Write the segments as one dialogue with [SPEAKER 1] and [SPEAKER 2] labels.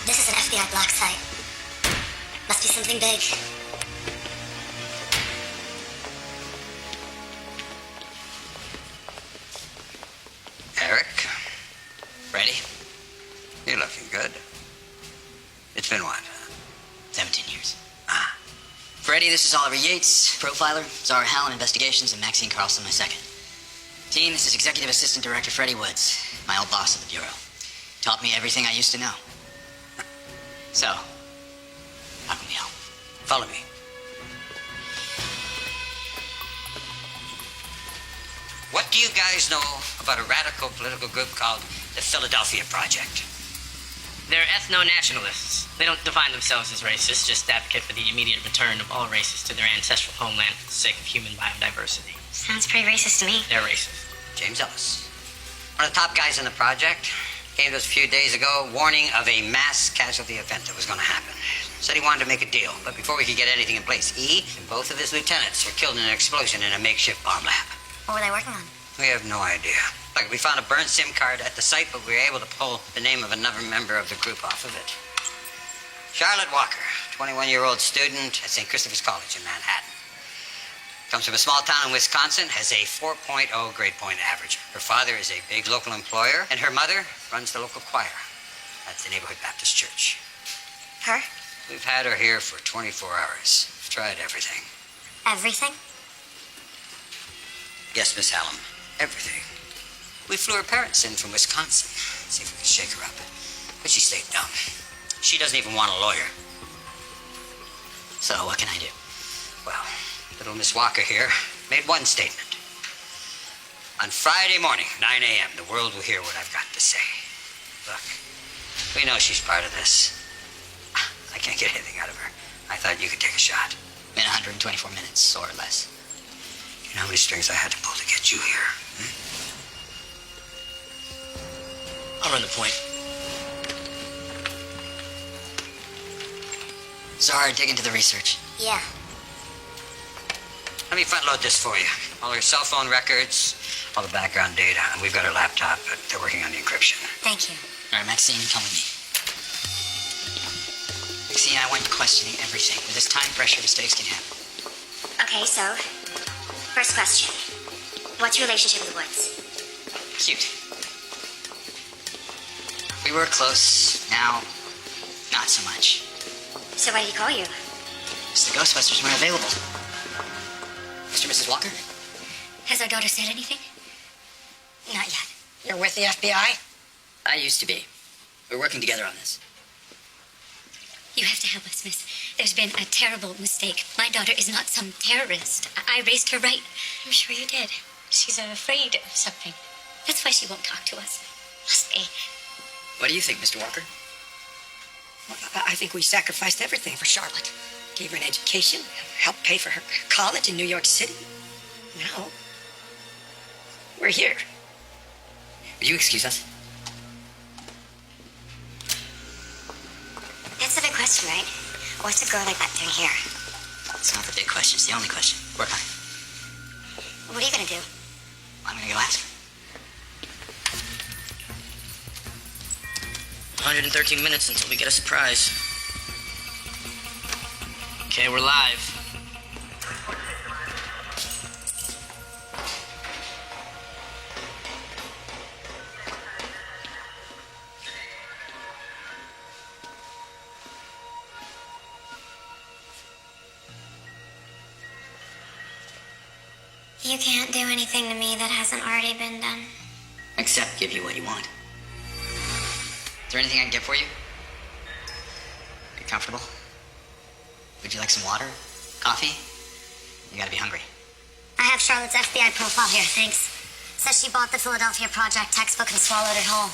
[SPEAKER 1] This is an FBI black site. Must be something big.
[SPEAKER 2] Eric? Ready? You're looking good. It's been what?
[SPEAKER 3] 17 years. Freddie, this is Oliver Yates, profiler, Zara Hallam, investigations, and Maxine Carlson, my second. Team, this is Executive Assistant Director Freddie Woods, my old boss at the Bureau. Taught me everything I used to know. So, how can we help?
[SPEAKER 2] Follow me. What do you guys know about a radical political group called the Philadelphia Project?
[SPEAKER 4] They're ethno-nationalists. They don't define themselves as racist, just advocate for the immediate return of all races to their ancestral homeland for the sake of human biodiversity.
[SPEAKER 1] Sounds pretty racist to me.
[SPEAKER 4] They're racist.
[SPEAKER 2] James Ellis, one of the top guys in the project, came to us a few days ago warning of a mass casualty event that was going to happen. Said he wanted to make a deal, but before we could get anything in place, he and both of his lieutenants were killed in an explosion in a makeshift bomb lab.
[SPEAKER 1] What were they working on?
[SPEAKER 2] We have no idea. Like, we found a burned SIM card at the site, but we were able to pull the name of another member of the group off of it. Charlotte Walker, 21-year-old student at St. Christopher's College in Manhattan. Comes from a small town in Wisconsin, has a 4.0 grade point average. Her father is a big local employer, and her mother runs the local choir at the neighborhood Baptist church.
[SPEAKER 1] Her?
[SPEAKER 2] We've had her here for 24 hours. We've tried everything.
[SPEAKER 1] Everything?
[SPEAKER 2] Yes, Miss Hallam, everything. We flew her parents in from Wisconsin, see if we could shake her up. But she stayed dumb. She doesn't even want a lawyer.
[SPEAKER 3] So, what can I do?
[SPEAKER 2] Well, little Miss Walker here made one statement. On Friday morning, 9 a.m., the world will hear what I've got to say. Look, we know she's part of this. I can't get anything out of her. I thought you could take a shot.
[SPEAKER 3] In 124 minutes, or less.
[SPEAKER 2] You know how many strings I had to pull to get you here?
[SPEAKER 3] I'll run the point. Zara, dig into the research.
[SPEAKER 1] Yeah.
[SPEAKER 2] Let me front load this for you. All her cell phone records, all the background data, and we've got her laptop, but they're working on the encryption.
[SPEAKER 1] Thank you.
[SPEAKER 3] All right, Maxine, come with me. Maxine, I want you questioning everything. With this time pressure, mistakes can happen.
[SPEAKER 1] Okay, so, first question. What's your relationship with Woods?
[SPEAKER 3] Cute. We were close. Now, not so much.
[SPEAKER 1] So why did he call you?
[SPEAKER 3] Because the Ghostbusters weren't available. Mr. and Mrs. Walker?
[SPEAKER 1] Has our daughter said anything? Not yet.
[SPEAKER 5] You're with the FBI?
[SPEAKER 3] I used to be. We're working together on this.
[SPEAKER 1] You have to help us, miss. There's been a terrible mistake. My daughter is not some terrorist. I raised her right. I'm sure you did. She's afraid of something. That's why she won't talk to us. Must be.
[SPEAKER 3] What do you think, Mr. Walker?
[SPEAKER 5] Well, I think we sacrificed everything for Charlotte. Gave her an education, helped pay for her college in New York City. Now, we're here.
[SPEAKER 3] Would you excuse us?
[SPEAKER 1] That's the big question, right? What's a girl like that doing here?
[SPEAKER 3] It's not the big question. It's the only question. Work on it.
[SPEAKER 1] What are you gonna do?
[SPEAKER 3] I'm gonna go ask her.
[SPEAKER 4] 113 minutes until we get a surprise. Okay, we're live.
[SPEAKER 1] You can't do anything to me that hasn't already been done.
[SPEAKER 3] Except give you what you want. Is there anything I can get for you? Are you comfortable? Would you like some water? Coffee? You gotta be hungry.
[SPEAKER 1] I have Charlotte's FBI profile here, thanks. Says she bought the Philadelphia Project textbook and swallowed it whole.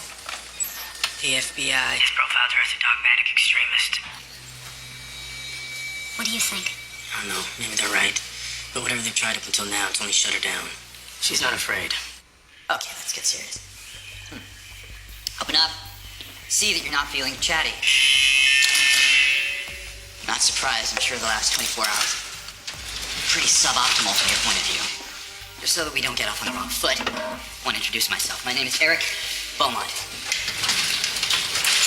[SPEAKER 4] The FBI. His profiles her as a dogmatic extremist.
[SPEAKER 1] What do you think?
[SPEAKER 6] I don't know. Maybe they're right. But whatever they've tried up until now, it's only shut her down.
[SPEAKER 4] She's not afraid.
[SPEAKER 3] Okay, let's get serious. Open up. See that you're not feeling chatty. Not surprised. I'm sure the last 24 hours pretty suboptimal from your point of view. Just so that we don't get off on the wrong foot, I want to introduce myself. My name is Eric Beaumont.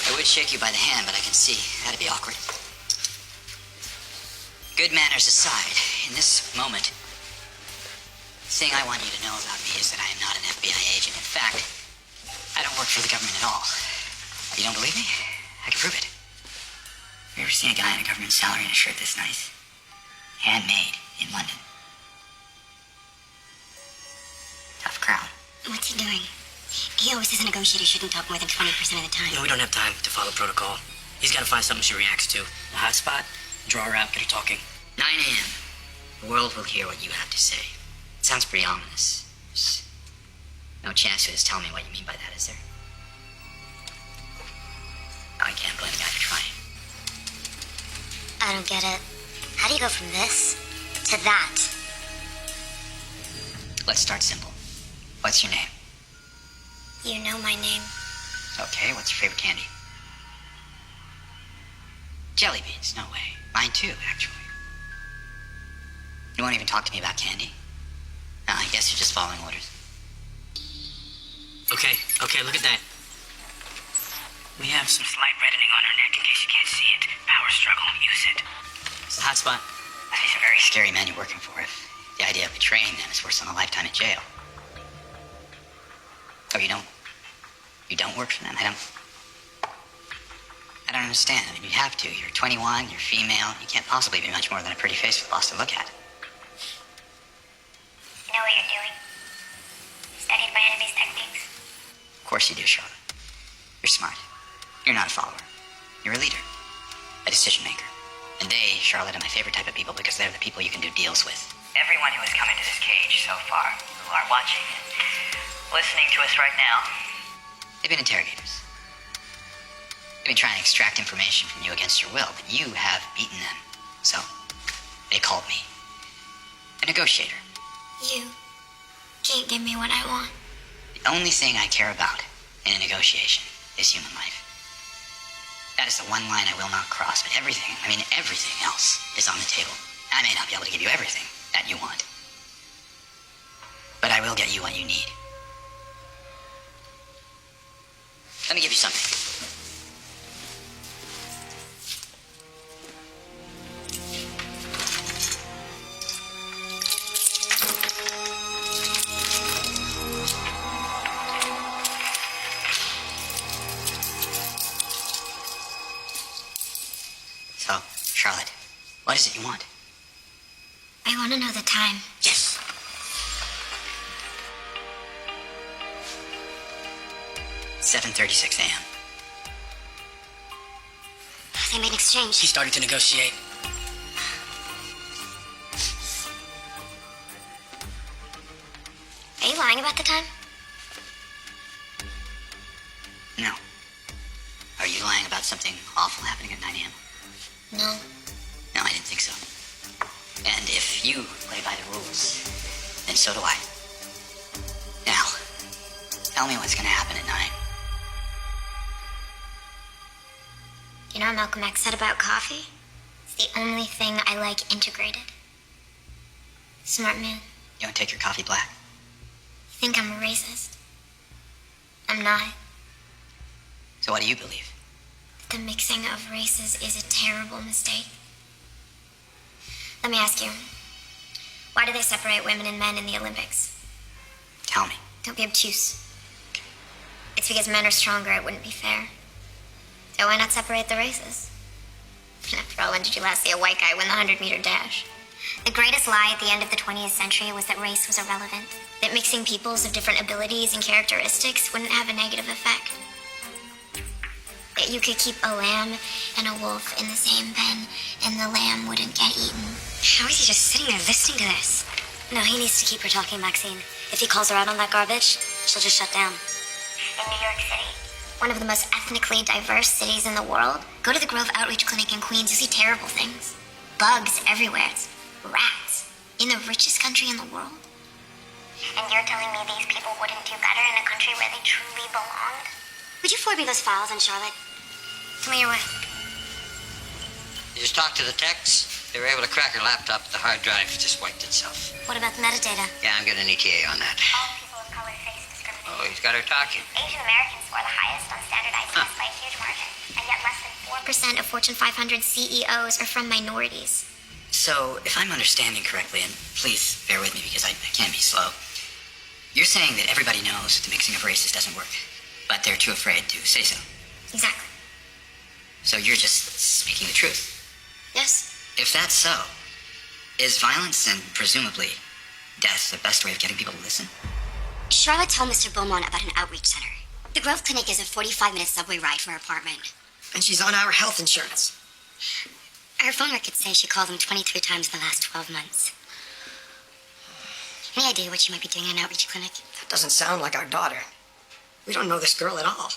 [SPEAKER 3] I would shake you by the hand, but I can see that'd be awkward. Good manners aside, in this moment, the thing I want you to know about me is that I am not an FBI agent. In fact, I don't work for the government at all. You don't believe me? I can prove it. Have you ever seen a guy on a government salary in a shirt this nice? Handmade in London. Tough crowd.
[SPEAKER 1] What's he doing? He always says a negotiator shouldn't talk more than 20% of the time.
[SPEAKER 6] No, we don't have time to follow protocol. He's got to find something she reacts to. A hot spot, draw her out, get her talking.
[SPEAKER 3] 9 a.m. The world will hear what you have to say. It sounds pretty ominous. There's no chance you'll just tell me what you mean by that, is there? Oh, I can't blame the guy for trying.
[SPEAKER 1] I don't get it. How do you go from this to that?
[SPEAKER 3] Let's start simple. What's your name?
[SPEAKER 1] You know my name.
[SPEAKER 3] Okay, what's your favorite candy? Jelly beans, no way. Mine too, actually. You won't even talk to me about candy? No, I guess you're just following orders.
[SPEAKER 6] Okay, look at that. We have some slight reddening on her neck in case you can't see it. Power struggle, use it.
[SPEAKER 3] It's a hot spot. These are very scary men you're working for. If the idea of betraying them is worse than a lifetime in jail. Oh, you don't work for them? I don't understand. I mean, you have to. You're 21, you're female. You can't possibly be much more than a pretty face with lots to look at.
[SPEAKER 1] You know what you're doing? Studied my enemy's techniques.
[SPEAKER 3] Of course you do, Charlotte. You're smart. You're not a follower. You're a leader. A decision maker. And they, Charlotte, are my favorite type of people because they're the people you can do deals with.
[SPEAKER 7] Everyone who has come into this cage so far, who are watching and listening to us right now,
[SPEAKER 3] They've been interrogators. They've been trying to extract information from you against your will, but you have beaten them. So, they called me. A negotiator.
[SPEAKER 1] You can't give me what I want.
[SPEAKER 3] The only thing I care about in a negotiation is human life. That is the one line I will not cross, but everything else is on the table. I may not be able to give you everything that you want, but I will get you what you need. Let me give you something. So, Charlotte, what is it you want?
[SPEAKER 1] I want to know the time.
[SPEAKER 3] Yes. It's 7:36 a.m.
[SPEAKER 1] They made an exchange.
[SPEAKER 6] He's starting to negotiate.
[SPEAKER 1] Are you lying about the time?
[SPEAKER 3] No. Are you lying about something awful happening at 9 a.m.?
[SPEAKER 1] No.
[SPEAKER 3] No, I didn't think so. And if you play by the rules, then so do I. Now, tell me what's going to happen at 9.
[SPEAKER 1] You know what Malcolm X said about coffee? It's the only thing I like integrated. Smart man.
[SPEAKER 3] You don't take your coffee black?
[SPEAKER 1] You think I'm a racist? I'm not.
[SPEAKER 3] So what do you believe?
[SPEAKER 1] The mixing of races is a terrible mistake. Let me ask you, why do they separate women and men in the Olympics?
[SPEAKER 3] Tell me.
[SPEAKER 1] Don't be obtuse. It's because men are stronger, it wouldn't be fair. So why not separate the races? After all, when did you last see a white guy win the 100-meter dash? The greatest lie at the end of the 20th century was that race was irrelevant, that mixing peoples of different abilities and characteristics wouldn't have a negative effect. That you could keep a lamb and a wolf in the same pen, and the lamb wouldn't get eaten. How is he just sitting there listening to this? No, he needs to keep her talking, Maxine. If he calls her out on that garbage, she'll just shut down. In New York City, one of the most ethnically diverse cities in the world, go to the Grove Outreach Clinic in Queens, you see terrible things. Bugs everywhere. It's rats. In the richest country in the world. And you're telling me these people wouldn't do better in a country where they truly belonged? Would you forward me those files on Charlotte? Tell me your way.
[SPEAKER 2] You just talked to the techs. They were able to crack her laptop, but the hard drive just wiped itself.
[SPEAKER 1] What about the metadata?
[SPEAKER 2] Yeah, I'm getting an ETA on that.
[SPEAKER 1] All people of color face discrimination.
[SPEAKER 2] Oh, he's got her talking.
[SPEAKER 1] Asian Americans score the highest on standardized tests by a huge margin. 94% of Fortune 500 CEOs are from minorities.
[SPEAKER 3] So, if I'm understanding correctly, and please bear with me because I can be slow, you're saying that everybody knows the mixing of races doesn't work, but they're too afraid to say so.
[SPEAKER 1] Exactly.
[SPEAKER 3] So you're just speaking the truth.
[SPEAKER 1] Yes.
[SPEAKER 3] If that's so, is violence and presumably death the best way of getting people to listen?
[SPEAKER 1] Charlotte told Mr. Beaumont about an outreach center. The Grove Clinic is a 45-minute subway ride from her apartment.
[SPEAKER 5] And she's on our health insurance.
[SPEAKER 1] Her phone records say she called them 23 times in the last 12 months. Any idea what she might be doing in an outreach clinic?
[SPEAKER 5] That doesn't sound like our daughter. We don't know this girl at all.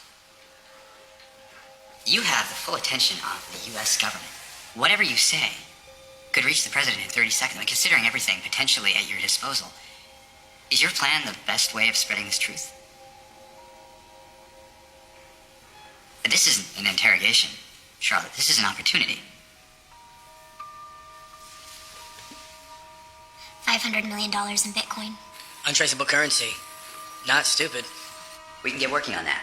[SPEAKER 3] You have the full attention of the U.S. government. Whatever you say could reach the president in 30 seconds. I mean, considering everything potentially at your disposal, is your plan the best way of spreading this truth? This isn't an interrogation, Charlotte. This is an opportunity.
[SPEAKER 1] $500 million in Bitcoin.
[SPEAKER 4] Untraceable currency. Not stupid.
[SPEAKER 3] We can get working on that.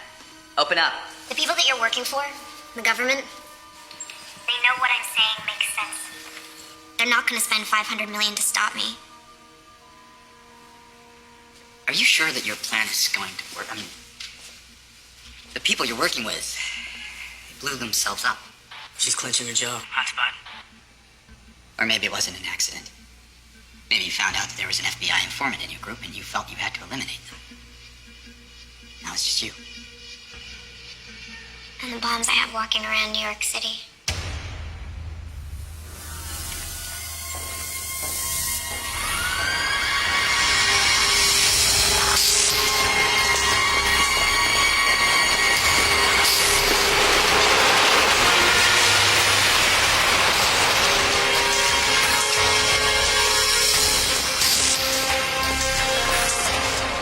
[SPEAKER 3] Open up.
[SPEAKER 1] The people that you're working for, the government, they know what I'm saying makes sense. They're not going to spend $500 million to stop me.
[SPEAKER 3] Are you sure that your plan is going to work? I mean, the people you're working with, they blew themselves up.
[SPEAKER 4] She's clenching her jaw.
[SPEAKER 6] Hotspot.
[SPEAKER 3] Or maybe it wasn't an accident. Maybe you found out that there was an FBI informant in your group and you felt you had to eliminate them. Now it's just you.
[SPEAKER 1] And the bombs I have walking around New York City.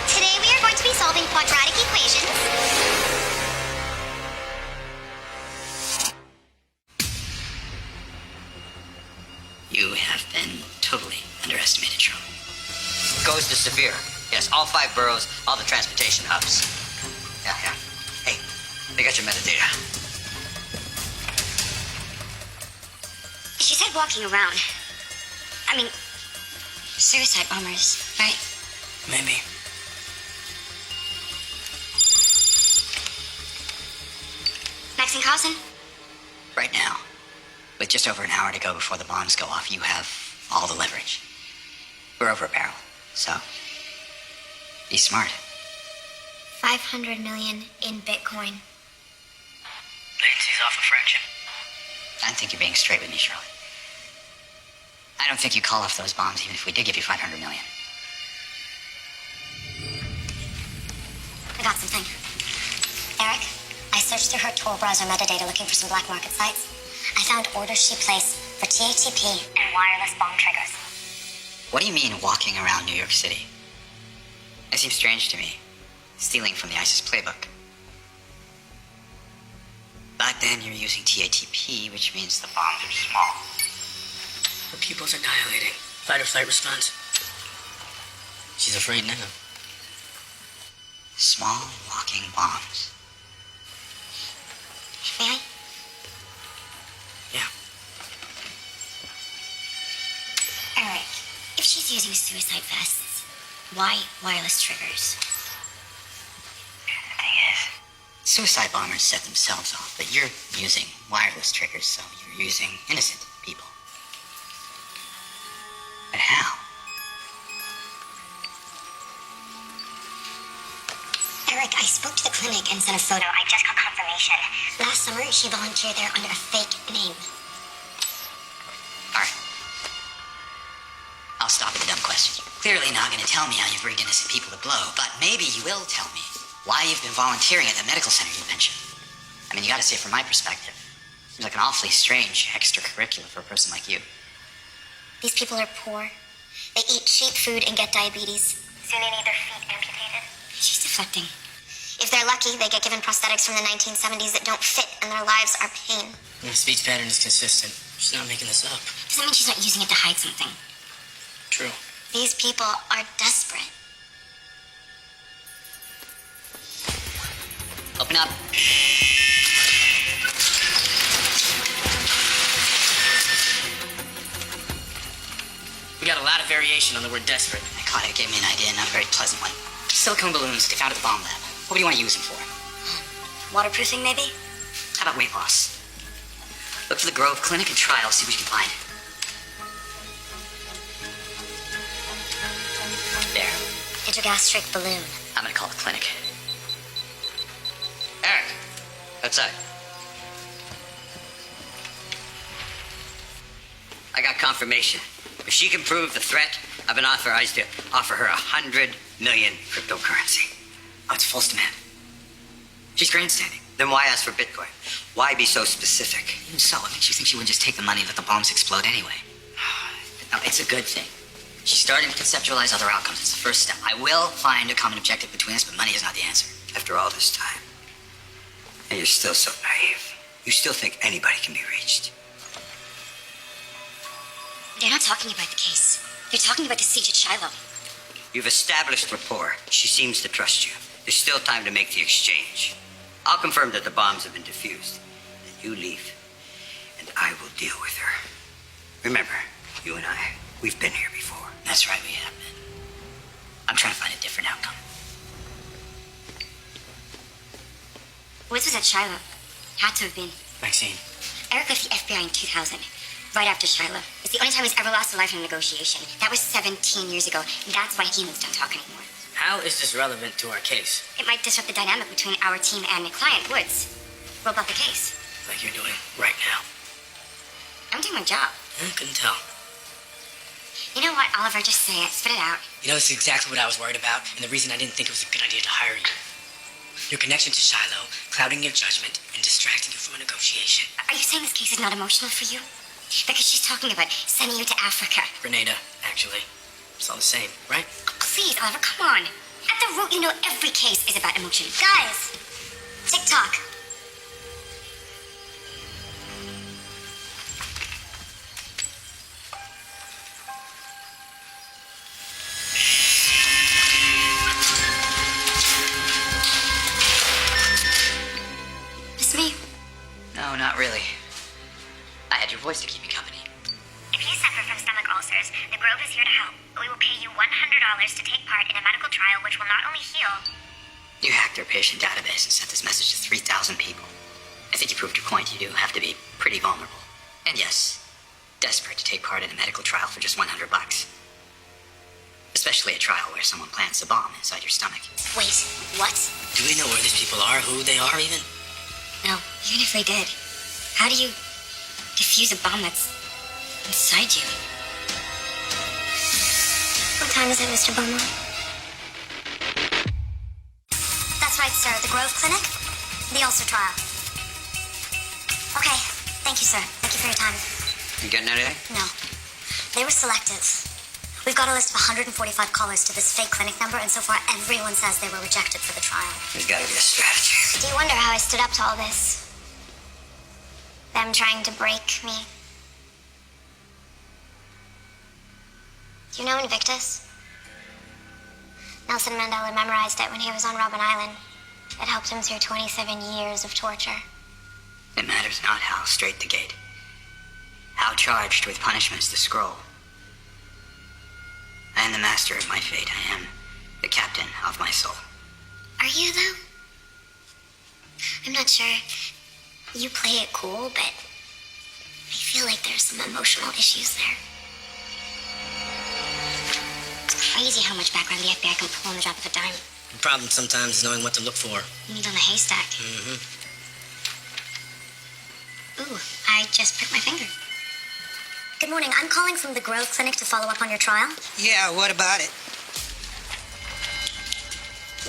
[SPEAKER 1] Today we are going to be solving quadratic equations.
[SPEAKER 3] You have been totally underestimated, Charlotte.
[SPEAKER 2] Goes to Severe. Yes, all 5 boroughs, all the transportation hubs. Yeah. Hey, they got your metadata.
[SPEAKER 1] She said walking around. I mean, suicide bombers, right?
[SPEAKER 4] Maybe.
[SPEAKER 1] Max and Carlson?
[SPEAKER 3] Right now, with just over an hour to go before the bombs go off, you have all the leverage. We're over a barrel, so be smart.
[SPEAKER 1] 500 million in Bitcoin.
[SPEAKER 6] Latency's off a fraction.
[SPEAKER 3] I don't think you're being straight with me, Charlotte. I don't think you'd call off those bombs even if we did give you 500 million.
[SPEAKER 1] I got something. Eric, I searched through her Tor browser metadata looking for some black market sites. I found orders she placed for TATP and wireless bomb triggers.
[SPEAKER 3] What do you mean walking around New York City? That seems strange to me. Stealing from the ISIS playbook. Back then you're using TATP, which means the bombs are small.
[SPEAKER 4] Her pupils are dilating. Fight or flight response. She's afraid now.
[SPEAKER 3] Small walking bombs.
[SPEAKER 1] May I?
[SPEAKER 4] Yeah.
[SPEAKER 1] Eric, if she's using suicide vests, why wireless triggers?
[SPEAKER 6] The thing is,
[SPEAKER 3] Suicide bombers set themselves off, but you're using wireless triggers, so you're using innocent people. But how?
[SPEAKER 1] Eric, I spoke to the clinic and sent a photo. I just got confirmation. Last summer, she volunteered there under a fake name.
[SPEAKER 3] All right. I'll stop with the dumb question. You're clearly not going to tell me how you've rigged innocent people to blow, but maybe you will tell me why you've been volunteering at the medical center you mentioned. I mean, you got to see it from my perspective. Seems like an awfully strange extracurricular for a person like you.
[SPEAKER 1] These people are poor. They eat cheap food and get diabetes. Soon they need their feet amputated. She's deflecting. If they're lucky, they get given prosthetics from the 1970s that don't fit and their lives are pain.
[SPEAKER 4] The speech pattern is consistent. She's not making this up.
[SPEAKER 1] Doesn't mean she's not using it to hide something.
[SPEAKER 4] True.
[SPEAKER 1] These people are desperate.
[SPEAKER 3] Open up.
[SPEAKER 4] got a lot of variation on the word desperate.
[SPEAKER 3] Claudia gave me an idea, not a very pleasant one. Silicone balloons they found at the bomb lab. What do you want to use them for?
[SPEAKER 1] Waterproofing, maybe?
[SPEAKER 3] How about weight loss? Look for the Grove Clinic and trial, see what you can find. There.
[SPEAKER 1] Intragastric balloon.
[SPEAKER 3] I'm gonna call the clinic.
[SPEAKER 2] Eric, outside. I got confirmation. If she can prove the threat, I've been authorized to offer her 100 million cryptocurrency.
[SPEAKER 3] Oh, it's a false demand. She's grandstanding.
[SPEAKER 2] Then why ask for Bitcoin? Why be so specific?
[SPEAKER 3] Even so, it makes you think she wouldn't just take the money and let the bombs explode anyway. No, it's a good thing. She's starting to conceptualize other outcomes. It's the first step. I will find a common objective between us, but money is not the answer.
[SPEAKER 2] After all this time. And you're still so naive. You still think anybody can be reached.
[SPEAKER 1] They're not talking about the case. They're talking about the siege at Shiloh.
[SPEAKER 2] You've established rapport. She seems to trust you. There's still time to make the exchange. I'll confirm that the bombs have been defused. Then you leave, and I will deal with her. Remember, you and I, we've been here before.
[SPEAKER 3] That's right, we have been. I'm trying to find a different outcome.
[SPEAKER 1] Woods was at Shiloh. Had to have been.
[SPEAKER 3] Maxine.
[SPEAKER 1] Eric left the FBI in 2000, right after Shiloh. It's the only time he's ever lost a life in a negotiation. That was 17 years ago. That's why humans don't talk anymore.
[SPEAKER 4] How is this relevant to our case?
[SPEAKER 1] It might disrupt the dynamic between our team and the client, Woods. What about the case?
[SPEAKER 4] Like you're doing right now.
[SPEAKER 1] I'm doing my job.
[SPEAKER 4] I couldn't tell.
[SPEAKER 1] You know what, Oliver? Just say it. Spit it out.
[SPEAKER 6] You know, this is exactly what I was worried about, and the reason I didn't think it was a good idea to hire you. Your connection to Shiloh, clouding your judgment, and distracting you from a negotiation.
[SPEAKER 1] Are you saying this case is not emotional for you? Because she's talking about sending you to Africa.
[SPEAKER 6] Grenada, actually. It's all the same, right?
[SPEAKER 1] Oh, please, Oliver, come on. At the root, you know every case is about emotion. Guys, TikTok. It's me.
[SPEAKER 3] No, not really. I had your voice to keep me company.
[SPEAKER 8] If you suffer from stomach ulcers, the Grove is here to help. We will pay you $100 to take part in a medical trial which will not only heal.
[SPEAKER 3] You hacked their patient database and sent this message to 3,000 people. I think you proved your point. You do have to be pretty vulnerable. And yes, desperate to take part in a medical trial for just $100. Especially a trial where someone plants a bomb inside your stomach.
[SPEAKER 1] Wait, what?
[SPEAKER 6] Do we know where these people are, who they are, even?
[SPEAKER 1] No, even if we did, how do you defuse a bomb that's inside you?
[SPEAKER 8] What time is it, Mr. Beaumont?
[SPEAKER 1] That's right, sir. The Grove Clinic? The ulcer trial. Okay. Thank you, sir. Thank you for your time.
[SPEAKER 2] You getting anything?
[SPEAKER 1] No. They were selective. We've got a list of 145 callers to this fake clinic number, and so far everyone says they were rejected for the trial.
[SPEAKER 2] There's gotta be a strategy.
[SPEAKER 8] Do you wonder how I stood up to all this? Them trying to break me? Do you know Invictus? Nelson Mandela memorized it when he was on Robben Island. It helped him through 27 years of torture.
[SPEAKER 3] It matters not how straight the gate. How charged with punishment is the scroll. I am the master of my fate. I am the captain of my soul.
[SPEAKER 8] Are you, though? I'm not sure. You play it cool, but I feel like there's some emotional issues there.
[SPEAKER 1] It's crazy how much background the FBI can pull on the drop of a dime.
[SPEAKER 6] The problem sometimes is knowing what to look for.
[SPEAKER 1] Need on the haystack.
[SPEAKER 6] Mm-hmm.
[SPEAKER 1] Ooh, I just pricked my finger. Good morning. I'm calling from the Grove Clinic to follow up on your trial.
[SPEAKER 5] Yeah, what about it?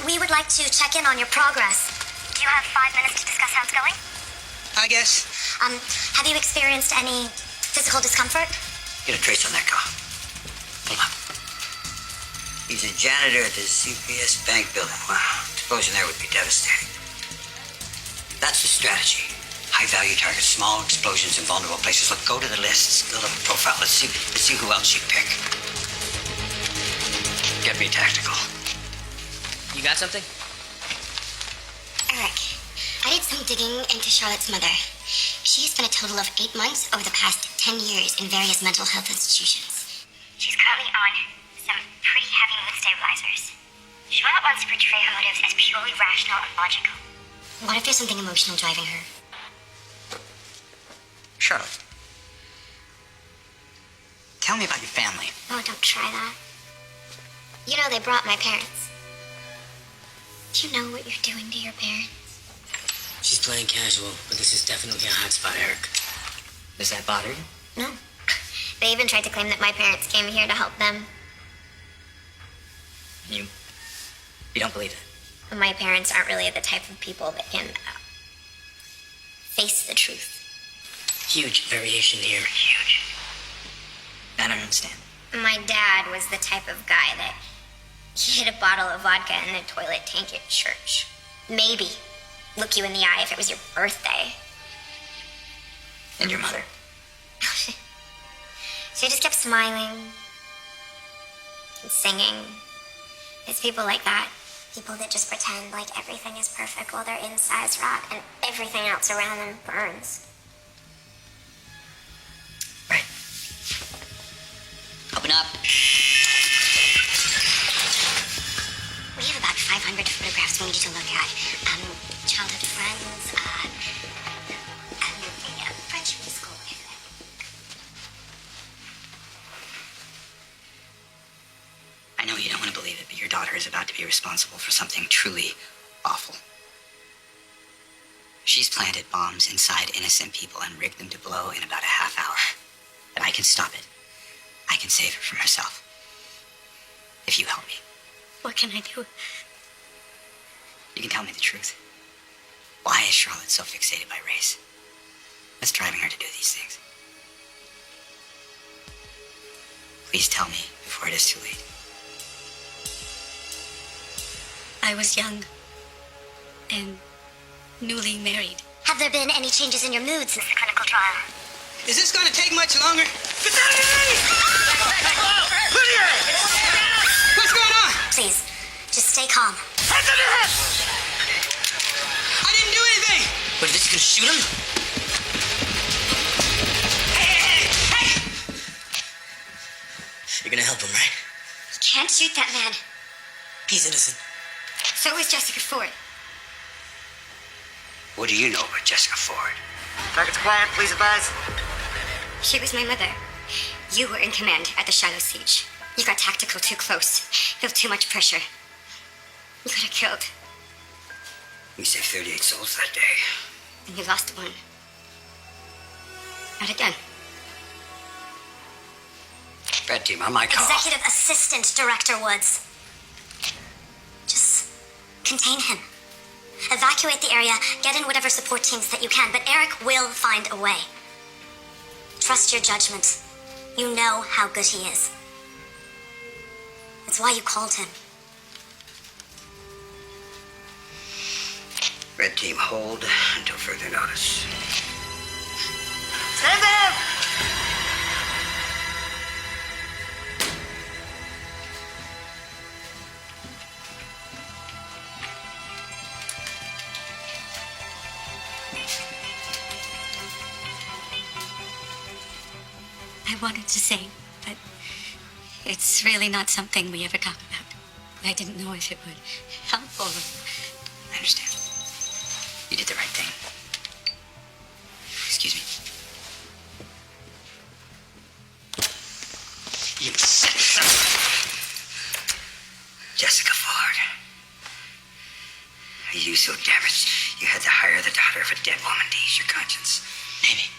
[SPEAKER 1] We would like to check in on your progress.
[SPEAKER 8] Do you have 5 minutes to discuss how it's going?
[SPEAKER 5] I guess.
[SPEAKER 1] Have you experienced any physical discomfort?
[SPEAKER 2] Get a trace on that car. Pull up. He's a janitor at the CPS bank building. Wow, explosion there would be devastating. That's the strategy. High-value targets, small explosions in vulnerable places. Look, go to the lists, build up a profile. Let's see who else you pick. Get me tactical.
[SPEAKER 6] You got something?
[SPEAKER 1] Eric, I did some digging into Charlotte's mother. She has spent a total of 8 months over the past 10 years in various mental health institutions.
[SPEAKER 8] She's currently on some pretty heavy mood stabilizers. Charlotte wants to portray her motives as purely rational and logical. What if there's something emotional driving her?
[SPEAKER 3] Charlotte, tell me about your family.
[SPEAKER 8] Oh, don't try that. You know they brought my parents. Do you know what you're doing to your parents?
[SPEAKER 6] She's playing casual, but this is definitely a hot spot, Eric.
[SPEAKER 3] Does that bother you?
[SPEAKER 8] No. They even tried to claim that my parents came here to help them.
[SPEAKER 3] You don't believe it?
[SPEAKER 8] My parents aren't really the type of people that can face the truth.
[SPEAKER 6] Huge variation here.
[SPEAKER 3] Huge. I don't understand.
[SPEAKER 8] My dad was the type of guy that he hid a bottle of vodka in the toilet tank at church. Maybe look you in the eye if it was your birthday.
[SPEAKER 3] And your mother?
[SPEAKER 8] She just kept smiling and singing. It's people like that. People that just pretend like everything is perfect while their insides rot and everything else around them burns.
[SPEAKER 3] Right. Open up.
[SPEAKER 8] We have about 500 photographs we need you to look at. Childhood friends, French school, I think.
[SPEAKER 3] I know you don't want to believe it, but your daughter is about to be responsible for something truly awful. She's planted bombs inside innocent people and rigged them to blow in about a half hour. But I can stop it. I can save her from herself. If you help me.
[SPEAKER 1] What can I do?
[SPEAKER 3] You can tell me the truth. Why is Charlotte so fixated by race? What's driving her to do these things? Please tell me before it is too late.
[SPEAKER 1] I was young and newly married.
[SPEAKER 8] Have there been any changes in your mood since the clinical trial?
[SPEAKER 6] Is this gonna take much longer? Get down to me! Lydia! What's going on?
[SPEAKER 8] Please, just stay calm.
[SPEAKER 6] Hands on your head! I didn't do anything!
[SPEAKER 3] What, is this gonna shoot him?
[SPEAKER 6] Hey! You're gonna help him, right?
[SPEAKER 8] You can't shoot that man.
[SPEAKER 6] He's innocent.
[SPEAKER 8] So is Jessica Ford.
[SPEAKER 2] What do you know about Jessica Ford?
[SPEAKER 9] Target's quiet, please advise.
[SPEAKER 8] She was my mother. You were in command at the Shiloh siege. You got tactical too close. Felt too much pressure. You got her killed.
[SPEAKER 2] We saved 38 souls that day.
[SPEAKER 8] And you lost one. Not again.
[SPEAKER 2] Red team, on my call.
[SPEAKER 8] Executive Assistant Director Woods. Just contain him. Evacuate the area, get in whatever support teams that you can, but Eric will find a way. Trust your judgment. You know how good he is. It's why you called him.
[SPEAKER 2] Red team, hold until further notice.
[SPEAKER 9] Stand down!
[SPEAKER 1] I wanted to say, but it's really not something we ever talk about. I didn't know if it would help or...
[SPEAKER 3] I understand. You did the right thing. Excuse me.
[SPEAKER 2] You sick son of Jessica Ford. Are you so damaged you had to hire the daughter of a dead woman to ease your conscience?
[SPEAKER 3] Maybe.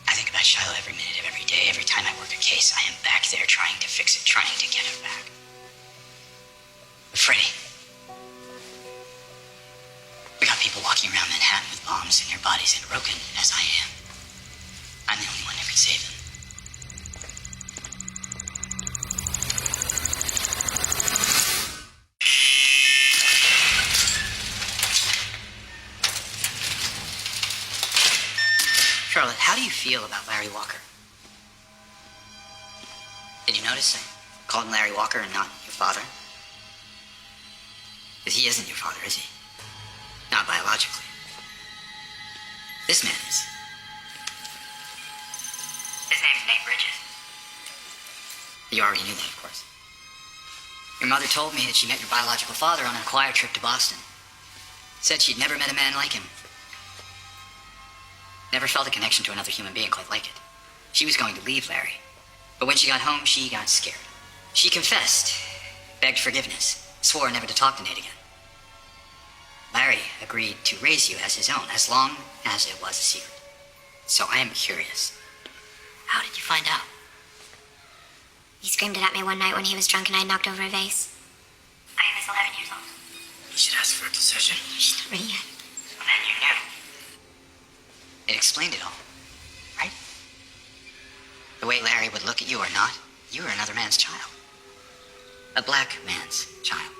[SPEAKER 3] I think about Shiloh every minute of every day. Every time I work a case, I am back there trying to fix it, trying to get her back. But Freddie, we got people walking around Manhattan with bombs and their bodies ain't broken, as I am. I'm the only one who can save them. Charlotte, how do you feel about Larry Walker? Did you notice I called him Larry Walker and not your father? Because he isn't your father, is he? Not biologically. This man is.
[SPEAKER 7] His name's Nate Bridges.
[SPEAKER 3] You already knew that, of course. Your mother told me that she met your biological father on a choir trip to Boston. Said she'd never met a man like him. Never felt a connection to another human being quite like it. She was going to leave Larry. But when she got home, she got scared. She confessed, begged forgiveness, swore never to talk to Nate again. Larry agreed to raise you as his own, as long as it was a secret. So I am curious. How did you find out?
[SPEAKER 8] He screamed it at me one night when he was drunk and I knocked over a vase. I was 11 years old.
[SPEAKER 6] You should ask for a concession.
[SPEAKER 8] She's not ready yet.
[SPEAKER 7] Well, then you knew.
[SPEAKER 3] It explained it all, right? The way Larry would look at you or not, you were another man's child. A black man's child.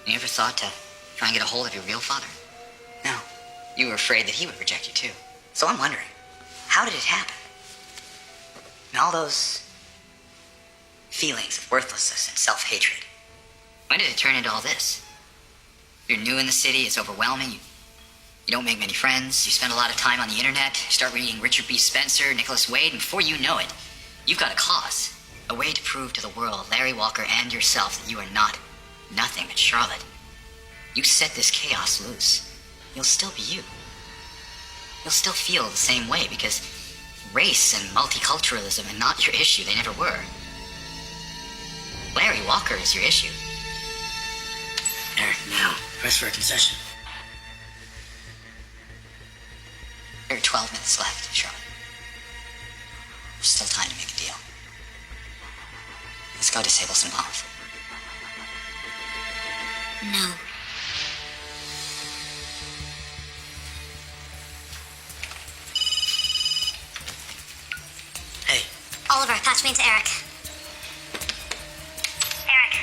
[SPEAKER 3] You ever thought to try and get a hold of your real father? No. You were afraid that he would reject you too. So I'm wondering, how did it happen? And all those feelings of worthlessness and self-hatred, when did it turn into all this? You're new in the city, it's overwhelming, you don't make many friends, you spend a lot of time on the internet, you start reading Richard B. Spencer, Nicholas Wade, and before you know it, you've got a cause. A way to prove to the world, Larry Walker and yourself, that you are not nothing but Charlotte. You set this chaos loose, you'll still be you. You'll still feel the same way because race and multiculturalism are not your issue. They never were. Larry Walker is your issue.
[SPEAKER 6] Eric, now, press for a concession.
[SPEAKER 3] There are 12 minutes left, Charlotte. There's still time to make a deal. Let's go disable some bombs.
[SPEAKER 8] No.
[SPEAKER 6] Hey,
[SPEAKER 8] Oliver, patch me into Eric. Eric,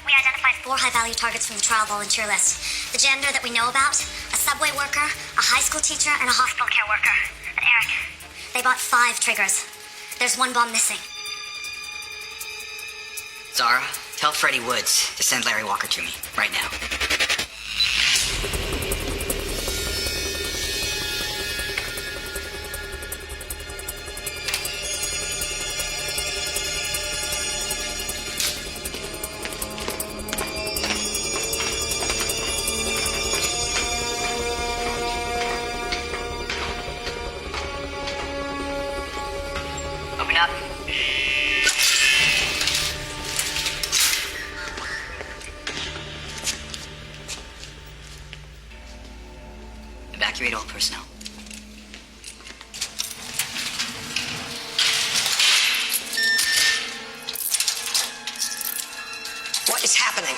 [SPEAKER 8] we identified 4 high-value targets from the trial volunteer list. The janitor that we know about, a subway worker, a high school teacher, and a hospital care worker. And Eric, they bought 5 triggers. There's 1 bomb missing.
[SPEAKER 3] Zara, tell Freddie Woods to send Larry Walker to me, right now.
[SPEAKER 7] Open up.
[SPEAKER 3] Evacuate all personnel.
[SPEAKER 5] What is happening?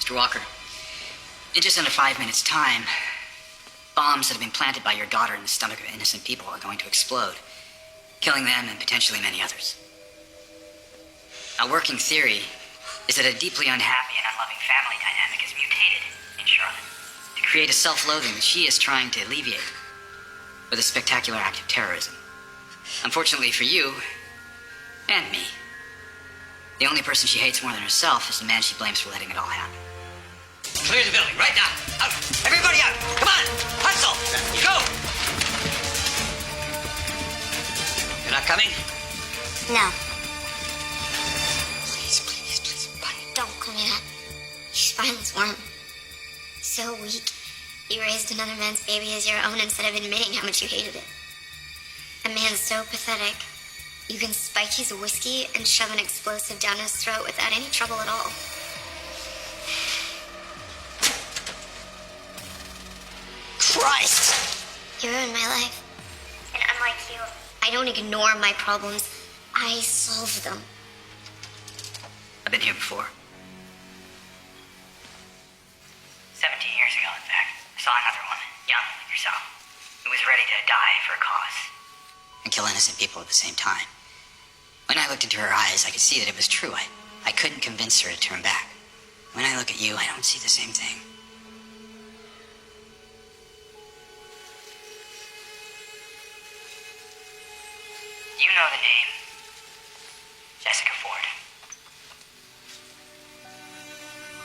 [SPEAKER 3] Mr. Walker, in just under 5 minutes' time, bombs that have been planted by your daughter in the stomach of innocent people are going to explode, killing them and potentially many others. Our working theory is that a deeply unhappy and unloving family dynamic is mutated in Charlotte to create a self-loathing that she is trying to alleviate with a spectacular act of terrorism. Unfortunately for you and me, the only person she hates more than herself is the man she blames for letting it all happen.
[SPEAKER 2] Clear the building, right now. Out. Everybody out. Come on. Hustle. Go. You're not coming?
[SPEAKER 8] No.
[SPEAKER 5] Please, buddy.
[SPEAKER 8] Don't call me that. Your spineless worm. So weak. You raised another man's baby as your own instead of admitting how much you hated it. A man so pathetic. You can spike his whiskey and shove an explosive down his throat without any trouble at all.
[SPEAKER 5] Christ!
[SPEAKER 8] You ruined my life. And unlike you, I don't ignore my problems. I solve them.
[SPEAKER 3] I've been here before.
[SPEAKER 7] 17 years ago, in fact, I saw another woman, young like yourself, who was ready to die for a cause.
[SPEAKER 3] And kill innocent people at the same time. When I looked into her eyes, I could see that it was true. I couldn't convince her to turn back. When I look at you, I don't see the same thing.
[SPEAKER 7] Do you know the name Jessica Ford?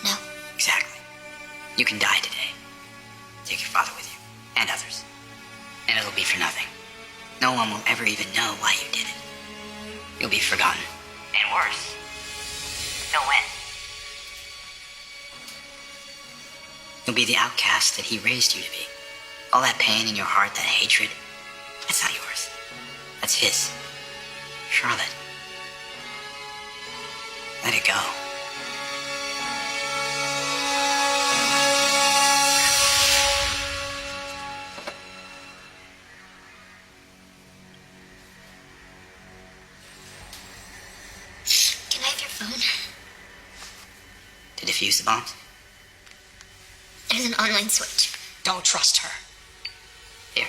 [SPEAKER 8] No.
[SPEAKER 3] Exactly. You can die today. Take your father with you. and others. And it'll be for nothing. No one will ever even know why you did it. You'll be forgotten.
[SPEAKER 7] And worse, he'll win.
[SPEAKER 3] You'll be the outcast that he raised you to be. All that pain in your heart, that hatred, that's not yours. That's his. Charlotte. Let it go.
[SPEAKER 1] Can I have your phone?
[SPEAKER 3] To defuse the bombs?
[SPEAKER 1] There's an online switch.
[SPEAKER 5] Don't trust her.
[SPEAKER 3] Here.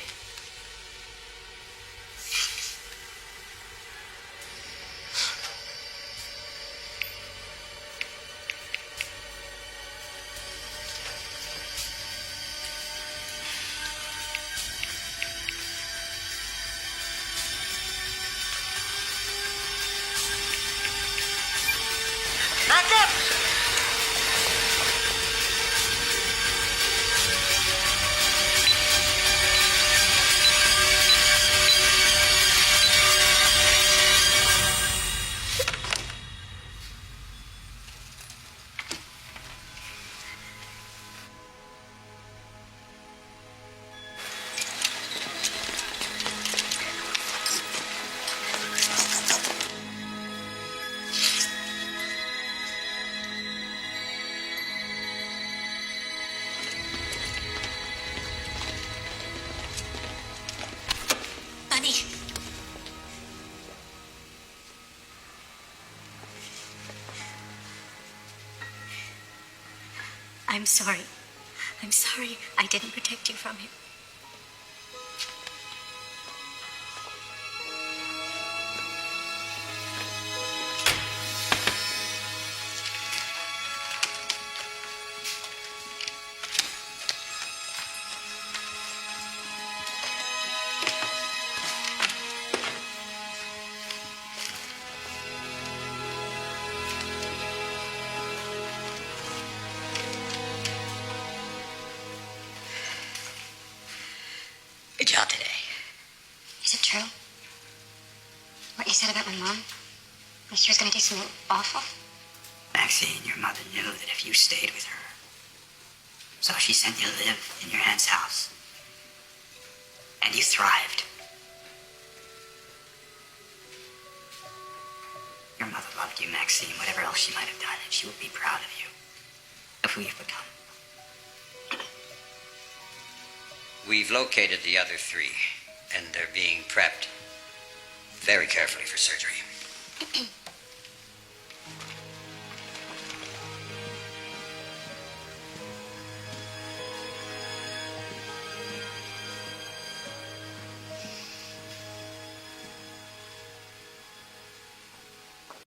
[SPEAKER 9] Back up!
[SPEAKER 1] Bunny. I'm sorry. I'm sorry I didn't protect you from him.
[SPEAKER 3] Good job today.
[SPEAKER 1] Is it true? What you said about my mom? That she was going to do something awful?
[SPEAKER 3] Maxine, your mother knew that if you stayed with her, so she sent you to live in your aunt's house. And you thrived. Your mother loved you, Maxine, whatever else she might have done, and she would be proud of you, of who you've become.
[SPEAKER 2] We've located the other three, and they're being prepped very carefully for surgery.